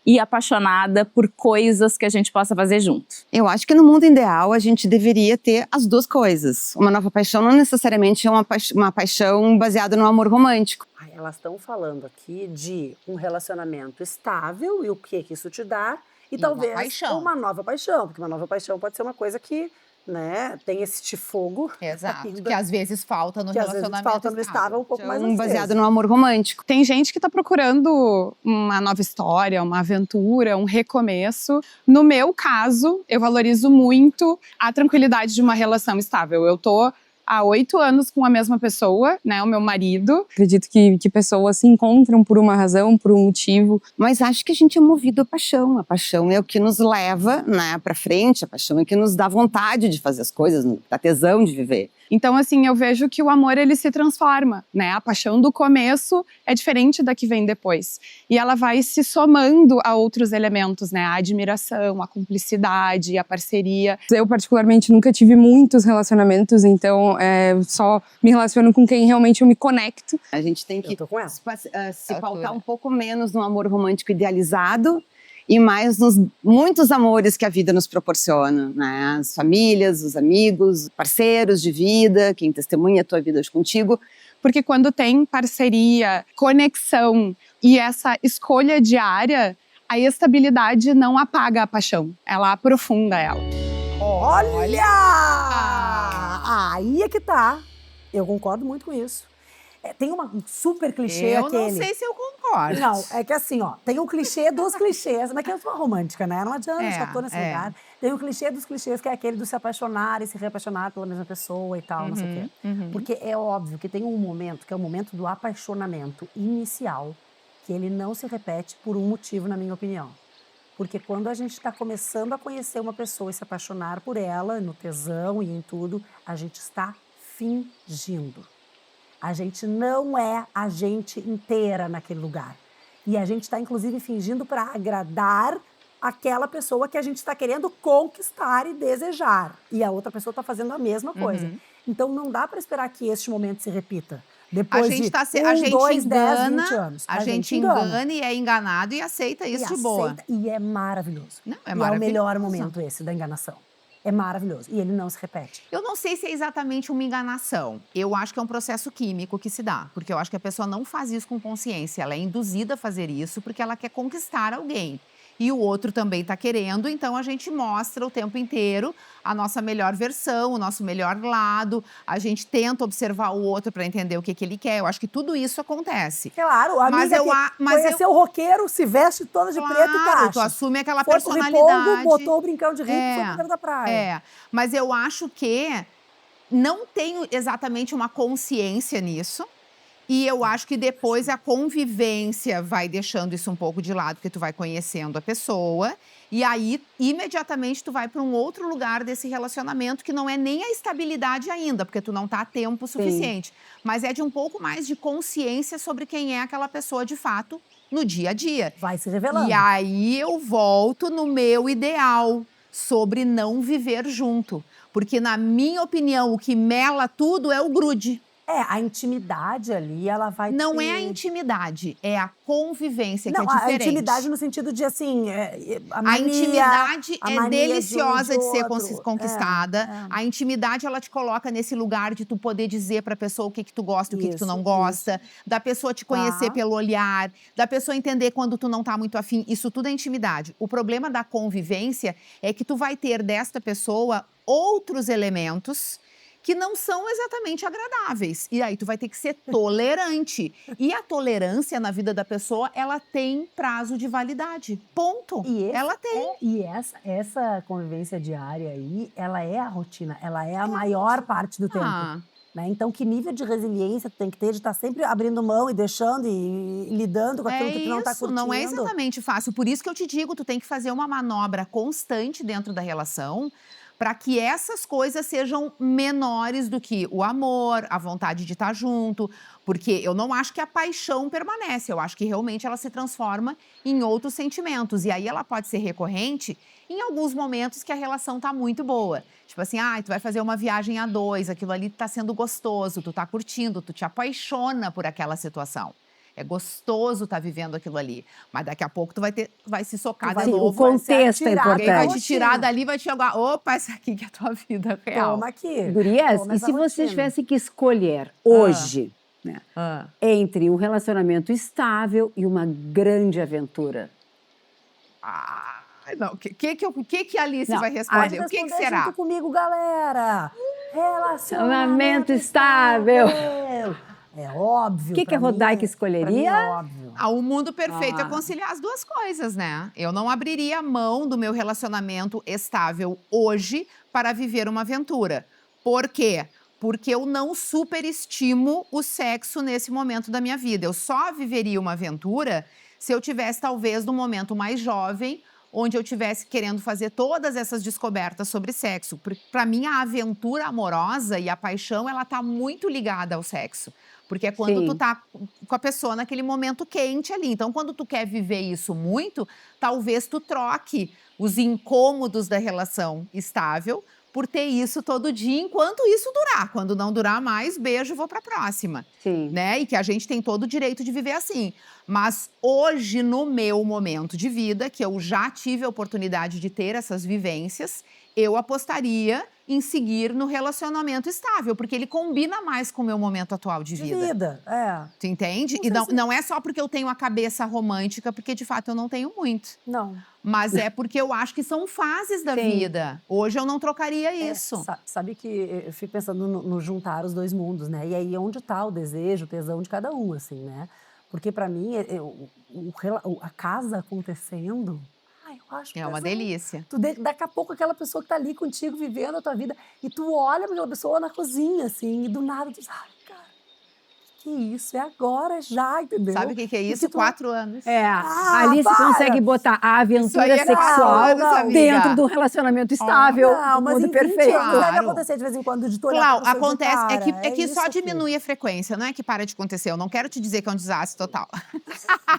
e apaixonada por coisas que a gente possa fazer junto. Eu acho que no mundo ideal a gente deveria ter as duas coisas. Uma nova paixão não necessariamente é uma paixão baseada no amor romântico. Elas estão falando aqui de um relacionamento estável e o que isso te dá. E talvez uma nova paixão. Porque uma nova paixão pode ser uma coisa que, né, tem esse fogo. Exato, que às vezes falta no relacionamento. Às vezes falta no estável um pouco mais baseado no amor romântico. Tem gente que tá procurando uma nova história, uma aventura, um recomeço. No meu caso, eu valorizo muito a tranquilidade de uma relação estável. Eu tô há 8 anos com a mesma pessoa, né, o meu marido. Acredito que pessoas se encontram por uma razão, por um motivo. Mas acho que a gente é movido à paixão. A paixão é o que nos leva, né, pra frente. A paixão é o que nos dá vontade de fazer as coisas, dá tesão de viver. Então, assim, eu vejo que o amor, ele se transforma, né? A paixão do começo é diferente da que vem depois. E ela vai se somando a outros elementos, né? A admiração, a cumplicidade, a parceria. Eu, particularmente, nunca tive muitos relacionamentos, então só me relaciono com quem realmente eu me conecto. A gente tem que se pautar um pouco menos no amor romântico idealizado e mais nos muitos amores que a vida nos proporciona, né? As famílias, os amigos, parceiros de vida, quem testemunha a tua vida hoje contigo. Porque quando tem parceria, conexão e essa escolha diária, a estabilidade não apaga a paixão, ela aprofunda ela. Olha! Aí é que tá. Eu concordo muito com isso. Tem um super clichê Eu aquele. não sei se eu concordo. Não, é que assim, ó, tem o clichê dos clichês, mas que eu sou uma romântica, né? Não adianta, já tô nesse lugar. Tem o clichê dos clichês, que é aquele do se apaixonar e se reapaixonar pela mesma pessoa e tal, não sei o quê. Porque é óbvio que tem um momento, que é o momento do apaixonamento inicial, que ele não se repete por um motivo, na minha opinião. Porque quando a gente está começando a conhecer uma pessoa e se apaixonar por ela, no tesão e em tudo, a gente está fingindo. A gente não é a gente inteira naquele lugar. E a gente está, inclusive, fingindo para agradar aquela pessoa que a gente está querendo conquistar e desejar. E a outra pessoa está fazendo a mesma coisa. Então, não dá para esperar que este momento se repita. Depois de 2, 10, 20 anos. A gente engana e é enganado e aceita isso de boa. E é maravilhoso. Não, é e maravilhoso. É o melhor momento esse da enganação. É maravilhoso. E ele não se repete. Eu não sei se é exatamente uma enganação. Eu acho que é um processo químico que se dá. Porque eu acho que a pessoa não faz isso com consciência. Ela é induzida a fazer isso porque ela quer conquistar alguém. E o outro também está querendo, então a gente mostra o tempo inteiro a nossa melhor versão, o nosso melhor lado. A gente tenta observar o outro para entender o que ele quer. Eu acho que tudo isso acontece. Claro, a amiga conheceu o roqueiro, se veste toda de preto e tá. Tu assume aquela foi personalidade. Ripongo, botou o brincão de rico e foi pra beira da praia. Mas eu acho que não tenho exatamente uma consciência nisso. E eu acho que depois a convivência vai deixando isso um pouco de lado, porque tu vai conhecendo a pessoa. E aí, imediatamente, tu vai para um outro lugar desse relacionamento que não é nem a estabilidade ainda, porque tu não tá a tempo suficiente. Mas é de um pouco mais de consciência sobre quem é aquela pessoa de fato no dia a dia. Vai se revelando. E aí eu volto no meu ideal sobre não viver junto. Porque, na minha opinião, o que mela tudo é o grude. A intimidade ali, ela vai Não é a intimidade, é a convivência que é diferente. A intimidade no sentido de, assim, a intimidade é deliciosa de ser conquistada. A intimidade, ela te coloca nesse lugar de tu poder dizer pra pessoa o que tu gosta e o que tu não gosta. Da pessoa te conhecer pelo olhar, da pessoa entender quando tu não tá muito afim. Isso tudo é intimidade. O problema da convivência é que tu vai ter desta pessoa outros elementos que não são exatamente agradáveis. E aí tu vai ter que ser tolerante. E a tolerância na vida da pessoa, ela tem prazo de validade. Ponto. Ela tem. E essa convivência diária aí, ela é a rotina, ela é a maior parte do tempo. Né? Então, que nível de resiliência tu tem que ter de estar sempre abrindo mão e deixando e lidando com aquilo que tu não tá curtindo? Não é exatamente fácil. Por isso que eu te digo, tu tem que fazer uma manobra constante dentro da relação, para que essas coisas sejam menores do que o amor, a vontade de estar junto. Porque eu não acho que a paixão permanece, eu acho que realmente ela se transforma em outros sentimentos. E aí ela pode ser recorrente em alguns momentos que a relação tá muito boa. Tipo assim, tu vai fazer uma viagem a 2, aquilo ali tá sendo gostoso, tu tá curtindo, tu te apaixona por aquela situação. É gostoso estar vivendo aquilo ali. Mas daqui a pouco tu vai se socar de novo. O contexto é importante. Alguém vai te tirar dali, vai te jogar. Opa, essa aqui que é a tua vida real. Toma aqui. Gurias, e se você tivesse que escolher hoje, né, entre um relacionamento estável e uma grande aventura? Não, o que a Alice vai responder? O que será? Junto comigo, galera. Relacionamento estável. É óbvio. O que a Rodaica escolheria? É óbvio. O mundo perfeito é conciliar as duas coisas, né? Eu não abriria mão do meu relacionamento estável hoje para viver uma aventura. Por quê? Porque eu não superestimo o sexo nesse momento da minha vida. Eu só viveria uma aventura se eu tivesse, talvez, num momento mais jovem, onde eu estivesse querendo fazer todas essas descobertas sobre sexo. Para mim, a aventura amorosa e a paixão, ela tá muito ligada ao sexo. Porque é quando tu tá com a pessoa naquele momento quente ali. Então, quando tu quer viver isso muito, talvez tu troque os incômodos da relação estável por ter isso todo dia, enquanto isso durar. Quando não durar mais, beijo, vou pra próxima. Né? E que a gente tem todo o direito de viver assim. Mas hoje, no meu momento de vida, que eu já tive a oportunidade de ter essas vivências, eu apostaria em seguir no relacionamento estável, porque ele combina mais com o meu momento atual de vida. Tu entende? E não é só porque eu tenho a cabeça romântica, porque de fato eu não tenho muito. Não. Mas é porque eu acho que são fases da vida. Hoje eu não trocaria isso. Sabe que eu fico pensando no juntar os dois mundos, né? E aí onde tá o desejo, o tesão de cada um, assim, né? Porque pra mim, a casa acontecendo, eu acho É uma delícia. Daqui a pouco aquela pessoa que tá ali contigo, vivendo a tua vida, e tu olha pra aquela pessoa na cozinha, assim, e do nada tu diz, cara, que isso? É agora, já, entendeu? Sabe o que é isso? 4 anos. Ali você consegue botar a aventura sexual dentro de um relacionamento estável, mas mundo perfeito. Deve acontecer de vez em quando de tu olhar Clau, pra pessoa e dizer, acontece, cara, que só isso aqui. diminui a frequência, não é que para de acontecer. Eu não quero te dizer que é um desastre total.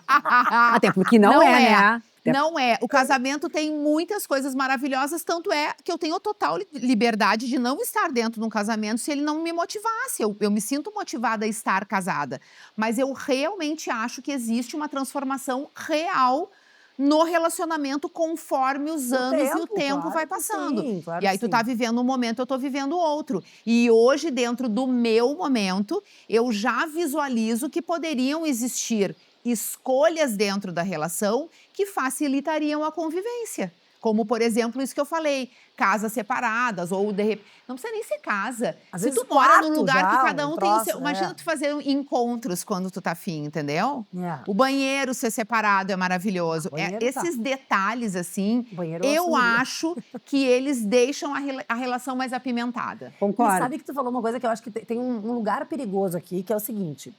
Até porque não é, né? Não é. O casamento tem muitas coisas maravilhosas, tanto é que eu tenho total liberdade de não estar dentro de um casamento se ele não me motivasse. Eu me sinto motivada a estar casada. Mas eu realmente acho que existe uma transformação real no relacionamento conforme os anos e o tempo vai passando. Sim, claro e aí tu tá vivendo um momento, eu tô vivendo outro. E hoje, dentro do meu momento, eu já visualizo que poderiam existir escolhas dentro da relação que facilitariam a convivência. Como, por exemplo, isso que eu falei, casas separadas, ou de repente. Não precisa nem ser casa. Às Se vezes tu mora num quarto lugar já, que cada um tem o seu. troço, Imagina tu fazer encontros quando tu tá afim, entendeu? O banheiro ser separado é maravilhoso. Esses detalhes, assim, eu acho que eles deixam a relação mais apimentada. Concordo. E sabe que tu falou uma coisa que eu acho que tem um lugar perigoso aqui, que é o seguinte.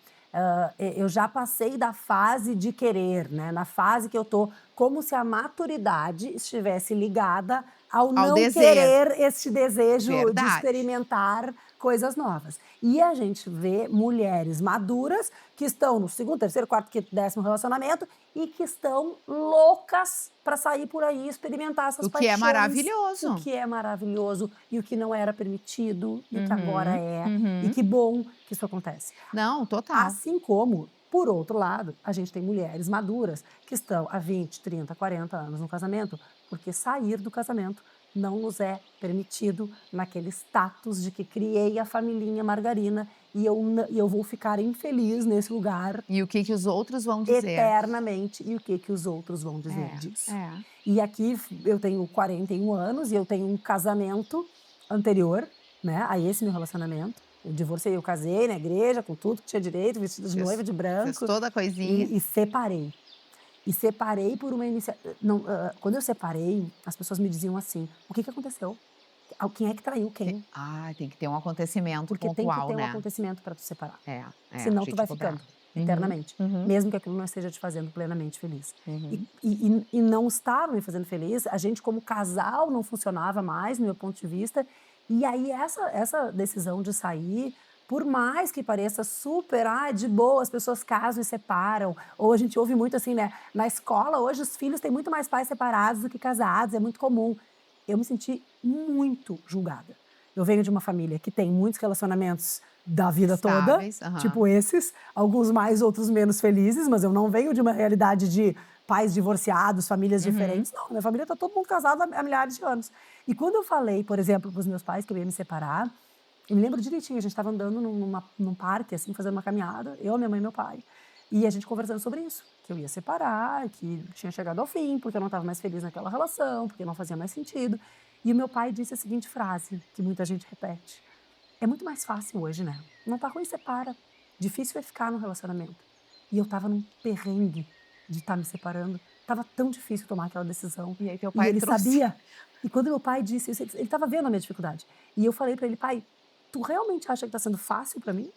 Eu já passei da fase de querer, né? Na fase que eu tô, como se a maturidade estivesse ligada ao não querer esse desejo de experimentar coisas novas. E a gente vê mulheres maduras que estão no 2º, 3º, 4º, 5º, 10º relacionamento e que estão loucas para sair por aí e experimentar essas paixões. O que é maravilhoso. O que é maravilhoso e o que não era permitido e o que agora é. E que bom que isso acontece. Não, total. Assim como, por outro lado, a gente tem mulheres maduras que estão há 20, 30, 40 anos no casamento, porque sair do casamento não nos é permitido naquele status de que criei a familhinha margarina e eu vou ficar infeliz nesse lugar. E o que os outros vão dizer? Eternamente. E o que os outros vão dizer disso. E aqui eu tenho 41 anos e eu tenho um casamento anterior, né, a esse meu relacionamento. Eu divorciei, eu casei na igreja, com tudo que tinha direito, vestida de noiva, de branco. Fez toda a coisinha. E separei. E separei por uma iniciativa. Quando eu separei, as pessoas me diziam assim: o que aconteceu? Quem é que traiu quem? Tem que ter um acontecimento pontual, né? Porque tem que ter um acontecimento para tu separar. Senão tu vai ficando eternamente. Mesmo que aquilo não esteja te fazendo plenamente feliz. E não estava me fazendo feliz. A gente, como casal, não funcionava mais, no meu ponto de vista. E aí, essa decisão de sair, por mais que pareça super, de boa, as pessoas casam e separam. Ou a gente ouve muito assim, né? Na escola, hoje, os filhos têm muito mais pais separados do que casados, é muito comum. Eu me senti muito julgada. Eu venho de uma família que tem muitos relacionamentos da vida estáveis, toda, tipo esses, alguns mais, outros menos felizes, mas eu não venho de uma realidade de pais divorciados, famílias diferentes. Não, minha família tá todo mundo casado há milhares de anos. E quando eu falei, por exemplo, para os meus pais que eu ia me separar, eu me lembro direitinho, a gente estava andando num parque, assim, fazendo uma caminhada, eu, minha mãe e meu pai, e a gente conversando sobre isso, que eu ia separar, que tinha chegado ao fim, porque eu não estava mais feliz naquela relação, porque não fazia mais sentido. E o meu pai disse a seguinte frase, que muita gente repete: é muito mais fácil hoje, né? Não tá ruim, separa. Difícil é ficar no relacionamento. E eu tava num perrengue de estar me separando. Tava tão difícil tomar aquela decisão. E aí teu pai ele sabia. E quando meu pai disse isso, ele tava vendo a minha dificuldade. E eu falei para ele: pai, tu realmente acha que tá sendo fácil para mim?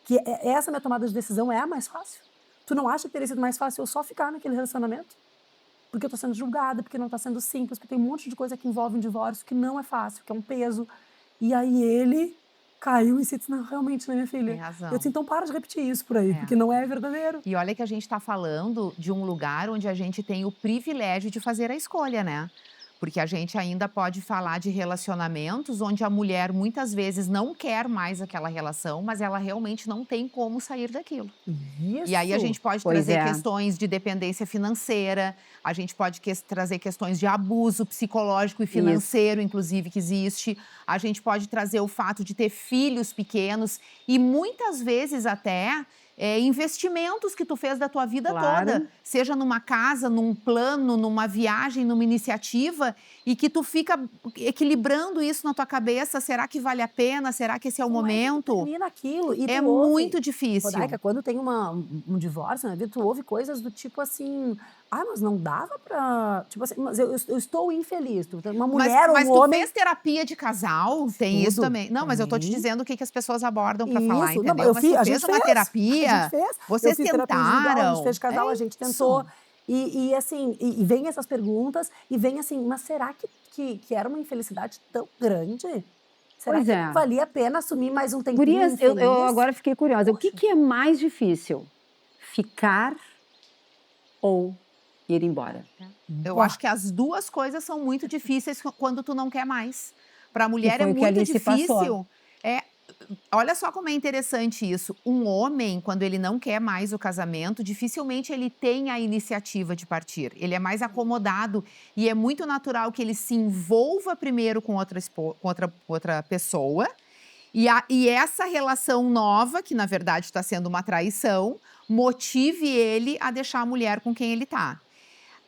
Que essa minha tomada de decisão é a mais fácil? Tu não acha que teria sido mais fácil eu só ficar naquele relacionamento? Porque eu tô sendo julgada, porque não tá sendo simples, porque tem um monte de coisa que envolve um divórcio que não é fácil, que é um peso. E aí ele caiu e disse: não, realmente, né, minha filha? Tem razão. Eu disse: então para de repetir isso por aí, porque não é verdadeiro. E olha que a gente tá falando de um lugar onde a gente tem o privilégio de fazer a escolha, né? Porque a gente ainda pode falar de relacionamentos onde a mulher muitas vezes não quer mais aquela relação, mas ela realmente não tem como sair daquilo. Isso. E aí a gente pode trazer questões de dependência financeira, a gente pode trazer questões de abuso psicológico e financeiro, inclusive, que existe. A gente pode trazer o fato de ter filhos pequenos e muitas vezes até investimentos que tu fez da tua vida toda, seja numa casa, num plano, numa viagem, numa iniciativa, e que tu fica equilibrando isso na tua cabeça. Será que vale a pena? Será que esse é o momento? Termina aquilo e é tu ouve, muito difícil. Rodaica, quando tem um divórcio na vida, tu ouve coisas do tipo assim, mas não dava pra... Tipo assim, mas eu estou infeliz. Uma mulher ou um homem... Mas tu fez terapia de casal? Tem isso também. Não, mas eu tô te dizendo o que as pessoas abordam pra falar, entendeu? Não, mas tu fez uma terapia. A gente fez. Vocês tentaram. A gente fez de casal, a gente tentou. E assim, e vem essas perguntas, e vem assim, mas será que era uma infelicidade tão grande? Será que valia a pena assumir mais um tempinho Gurias, eu agora fiquei curiosa. Poxa. O que é mais difícil? Ficar ou ir embora? Eu acho que as duas coisas são muito difíceis quando tu não quer mais. Para a mulher é muito difícil. Olha só como é interessante isso. Um homem, quando ele não quer mais o casamento, dificilmente ele tem a iniciativa de partir. Ele é mais acomodado e é muito natural que ele se envolva primeiro com outra pessoa. E essa relação nova, que na verdade está sendo uma traição, motive ele a deixar a mulher com quem ele está.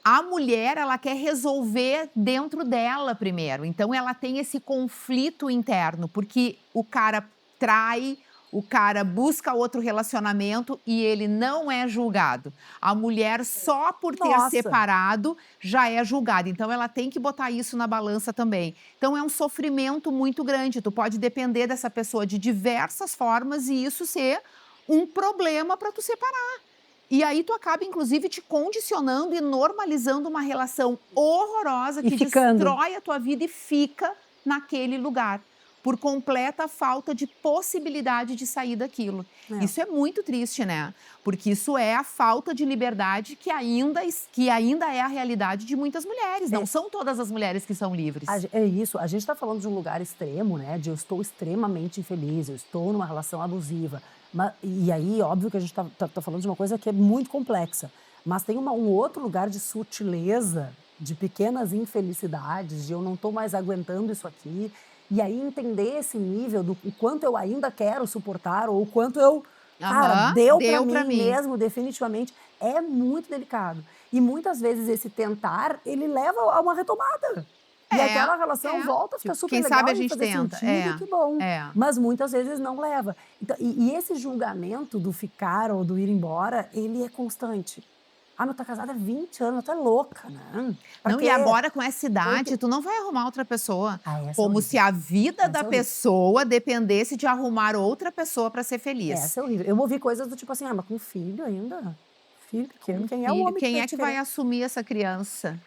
A mulher, ela quer resolver dentro dela primeiro. Então, ela tem esse conflito interno, porque o cara trai, o cara busca outro relacionamento e ele não é julgado. A mulher, só por ter separado, já é julgada. Então, ela tem que botar isso na balança também. Então, é um sofrimento muito grande. Tu pode depender dessa pessoa de diversas formas e isso ser um problema para tu separar. E aí tu acaba, inclusive, te condicionando e normalizando uma relação horrorosa que destrói a tua vida e fica naquele lugar. Por completa falta de possibilidade de sair daquilo. Isso é muito triste, né? Porque isso é a falta de liberdade que ainda é a realidade de muitas mulheres. Não são todas as mulheres que são livres. É isso. A gente está falando de um lugar extremo, né? De eu estou extremamente infeliz, eu estou numa relação abusiva. E aí, óbvio que a gente tá falando de uma coisa que é muito complexa. Mas tem um outro lugar de sutileza, de pequenas infelicidades, de eu não estou mais aguentando isso aqui. E aí entender esse nível do quanto eu ainda quero suportar ou o quanto eu, deu pra mim mesmo, definitivamente, é muito delicado. E muitas vezes esse tentar, ele leva a uma retomada. E aquela relação volta a ficar super legal. Quem sabe a gente tenta. Que bom. Mas muitas vezes não leva. Então, e esse julgamento do ficar ou do ir embora, ele é constante. Mas tá casada há 20 anos, tá louca, né? E agora com essa idade, tu não vai arrumar outra pessoa. Como se a vida da pessoa dependesse de arrumar outra pessoa para ser feliz. Essa é horrível. Eu ouvi coisas do tipo assim, mas com filho ainda? Filho pequeno, quem é o homem? Quem é que vai assumir essa criança?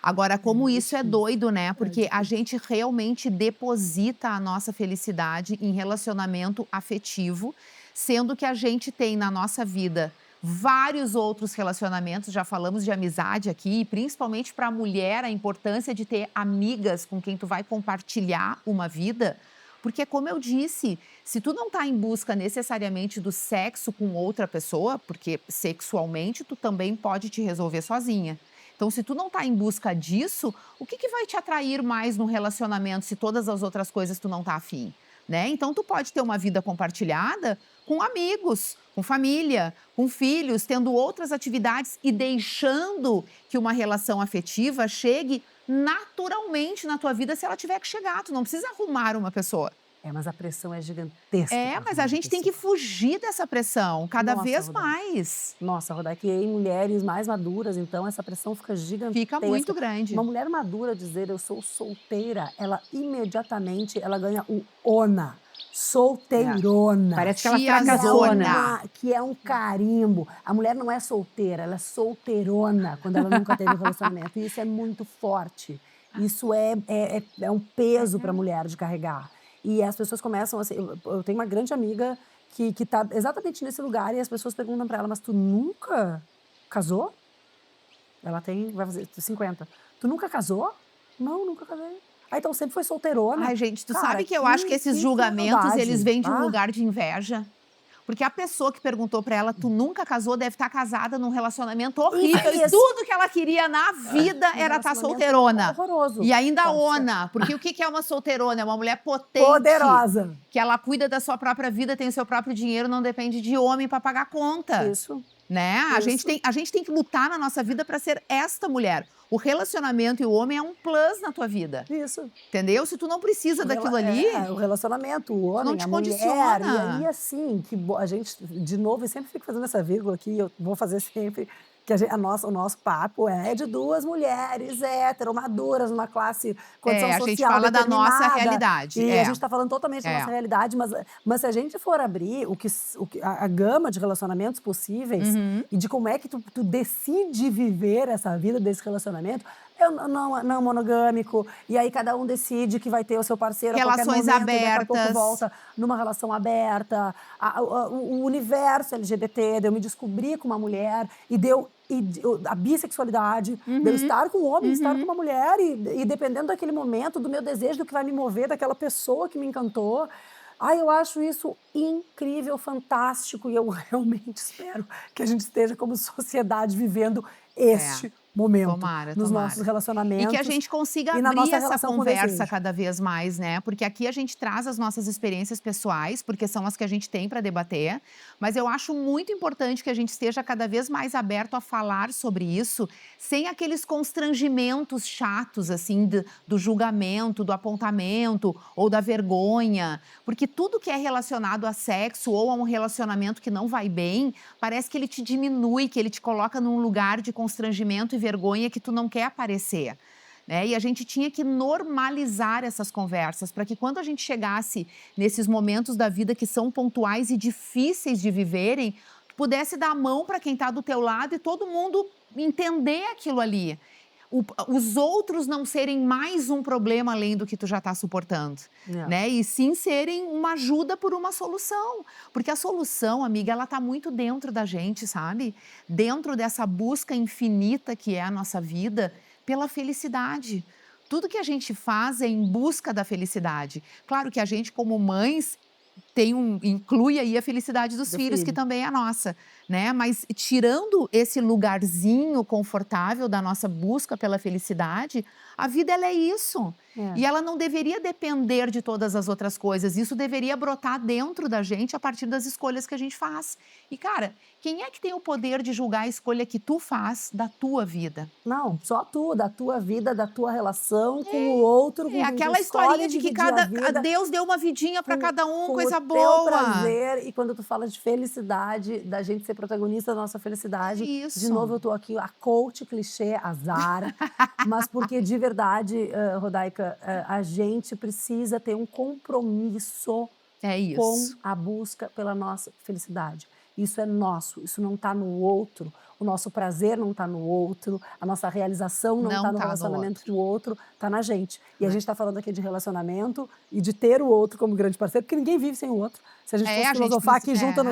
Agora, como isso é doido, né? Porque a gente realmente deposita a nossa felicidade em relacionamento afetivo, sendo que a gente tem na nossa vida vários outros relacionamentos, já falamos de amizade aqui, principalmente para a mulher, a importância de ter amigas com quem tu vai compartilhar uma vida. Porque, como eu disse, se tu não tá em busca necessariamente do sexo com outra pessoa, porque sexualmente tu também pode te resolver sozinha. Então, se tu não tá em busca disso, o que vai te atrair mais no relacionamento se todas as outras coisas tu não tá afim? Né? Então, tu pode ter uma vida compartilhada com amigos, com família, com filhos, tendo outras atividades e deixando que uma relação afetiva chegue naturalmente na tua vida se ela tiver que chegar. Tu não precisa arrumar uma pessoa. Mas a pressão é gigantesca. Mas a gente tem que fugir dessa pressão cada vez mais. Nossa, Rodaica, e em mulheres mais maduras, então, essa pressão fica gigantesca. Fica muito grande. Uma mulher madura dizer eu sou solteira, ela imediatamente ganha o ona. Solteirona. Parece que ela fracassona. Que é um carimbo. A mulher não é solteira, ela é solteirona quando ela nunca teve um relacionamento. E isso é muito forte. Isso é um peso para a mulher de carregar. E as pessoas começam assim... Eu tenho uma grande amiga que está exatamente nesse lugar e as pessoas perguntam para ela, mas tu nunca casou? Ela vai fazer 50. Tu nunca casou? Não, nunca casei. Então sempre foi solteirona. Gente, tu sabe que eu acho que esses julgamentos, eles vêm de um lugar de inveja. Porque a pessoa que perguntou pra ela, tu nunca casou, deve estar casada num relacionamento horrível. E tudo que ela queria na vida era estar solteirona. Horroroso. E ainda ona. Porque o que é uma solteirona? É uma mulher potente. Poderosa. Que ela cuida da sua própria vida, tem o seu próprio dinheiro, não depende de homem pra pagar conta. Isso. Né? A gente tem que lutar na nossa vida pra ser esta mulher. O relacionamento e o homem é um plus na tua vida. Isso. Entendeu? Se tu não precisa daquilo ali... o relacionamento, o homem, não te a condiciona. mulher. E aí, assim, que a gente, de novo, eu sempre fico fazendo essa vírgula aqui, eu vou fazer sempre, que o nosso papo é de duas mulheres heteromaduras, numa classe, condição social a gente fala da nossa realidade. E a gente está falando totalmente da nossa realidade, mas se a gente for abrir a gama de relacionamentos possíveis e de como é que tu decide viver essa vida desse relacionamento, não monogâmico, e aí cada um decide que vai ter o seu parceiro relações a qualquer momento, abertas. E daqui a pouco volta numa relação aberta, o universo LGBT, de eu me descobrir com uma mulher, e a bissexualidade, de eu estar com um homem, estar com uma mulher, e dependendo daquele momento, do meu desejo, do que vai me mover, daquela pessoa que me encantou. Eu acho isso incrível, fantástico, e eu realmente espero que a gente esteja como sociedade vivendo este momento nos nossos relacionamentos. E que a gente consiga abrir essa conversa cada vez mais, né? Porque aqui a gente traz as nossas experiências pessoais, porque são as que a gente tem para debater, mas eu acho muito importante que a gente esteja cada vez mais aberto a falar sobre isso, sem aqueles constrangimentos chatos, assim, do julgamento, do apontamento ou da vergonha, porque tudo que é relacionado a sexo ou a um relacionamento que não vai bem, parece que ele te diminui, que ele te coloca num lugar de constrangimento e vergonha que tu não quer aparecer, né? E a gente tinha que normalizar essas conversas para que quando a gente chegasse nesses momentos da vida que são pontuais e difíceis de viverem, tu pudesse dar a mão para quem está do teu lado e todo mundo entender aquilo ali. Os outros não serem mais um problema além do que tu já está suportando, né? E sim serem uma ajuda por uma solução. Porque a solução, amiga, ela está muito dentro da gente, sabe? Dentro dessa busca infinita que é a nossa vida pela felicidade. Tudo que a gente faz é em busca da felicidade. Claro que a gente, como mães, inclui aí a felicidade dos filhos, que também é a nossa, né? Mas tirando esse lugarzinho confortável da nossa busca pela felicidade, a vida ela é isso. E ela não deveria depender de todas as outras coisas. Isso deveria brotar dentro da gente a partir das escolhas que a gente faz. E, cara, quem é que tem o poder de julgar a escolha que tu faz da tua vida? Não, só tu, da tua vida, da tua relação com o outro. É aquela historinha de que Deus deu uma vidinha para cada um, coisa boa. O teu prazer. E quando tu fala de felicidade, da gente ser protagonista da nossa felicidade, de novo eu tô aqui, a coach clichê, azar, mas porque de verdade, Rodaica, a gente precisa ter um compromisso com a busca pela nossa felicidade. Isso é nosso, isso não está no outro. O nosso prazer não está no outro, a nossa realização não está no relacionamento com o outro, está na gente. E a gente está falando aqui de relacionamento e de ter o outro como grande parceiro, porque ninguém vive sem o outro. Se a gente fosse filosofar aqui junto,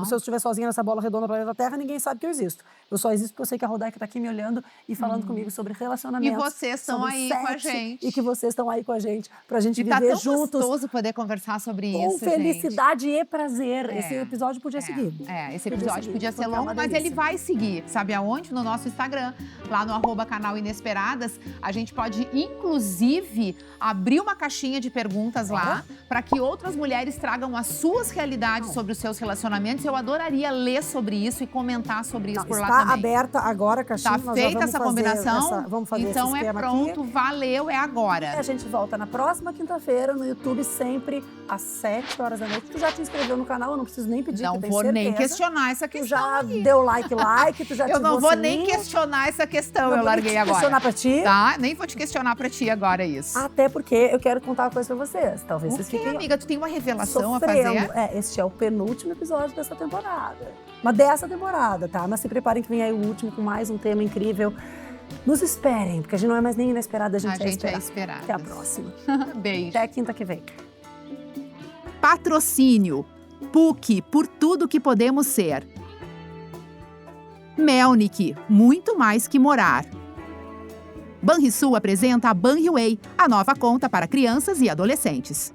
se eu estiver sozinha nessa bola redonda do planeta Terra, ninguém sabe que eu existo. Eu só existo porque eu sei que a Rodaica está aqui me olhando e falando comigo sobre relacionamento. E vocês estão aí com a gente. E que vocês estão aí com a gente, pra gente viver juntos. E tá tão gostoso poder conversar sobre isso, com felicidade e prazer. Esse episódio podia seguir. Esse episódio podia ser longo, mas ele vai seguir. Sabe aonde? No nosso Instagram, lá no @canal Inesperadas. A gente pode, inclusive, abrir uma caixinha de perguntas lá, para que outras mulheres tragam as suas realidades sobre os seus relacionamentos. Eu adoraria ler sobre isso e comentar sobre isso por lá também. Está aberta agora a caixinha. Está feita essa combinação? Vamos fazer então esse é pronto, aqui. Valeu, é agora. E a gente volta na próxima quinta-feira no YouTube, sempre às 7 horas da noite. Tu já te inscreveu no canal, eu não preciso nem pedir. Não vou nem questionar essa questão. Tu já deu like, tu já eu não vou nem questionar essa questão, eu larguei agora. Questionar pra ti? Tá, nem vou te questionar pra ti agora isso. Até porque eu quero contar uma coisa pra vocês. Talvez vocês fiquem... amiga, tu tem uma revelação sofrendo. a fazer? Este é o penúltimo episódio dessa temporada. Mas dessa temporada, tá? Mas se preparem que vem aí o último com mais um tema incrível. Nos esperem, porque a gente não é mais nem inesperada, a gente é esperada. Até a próxima. Beijo. Até a quinta que vem. Patrocínio. PUC, por tudo que podemos ser. Melnick, muito mais que morar. Banrisul apresenta a Banriway, a nova conta para crianças e adolescentes.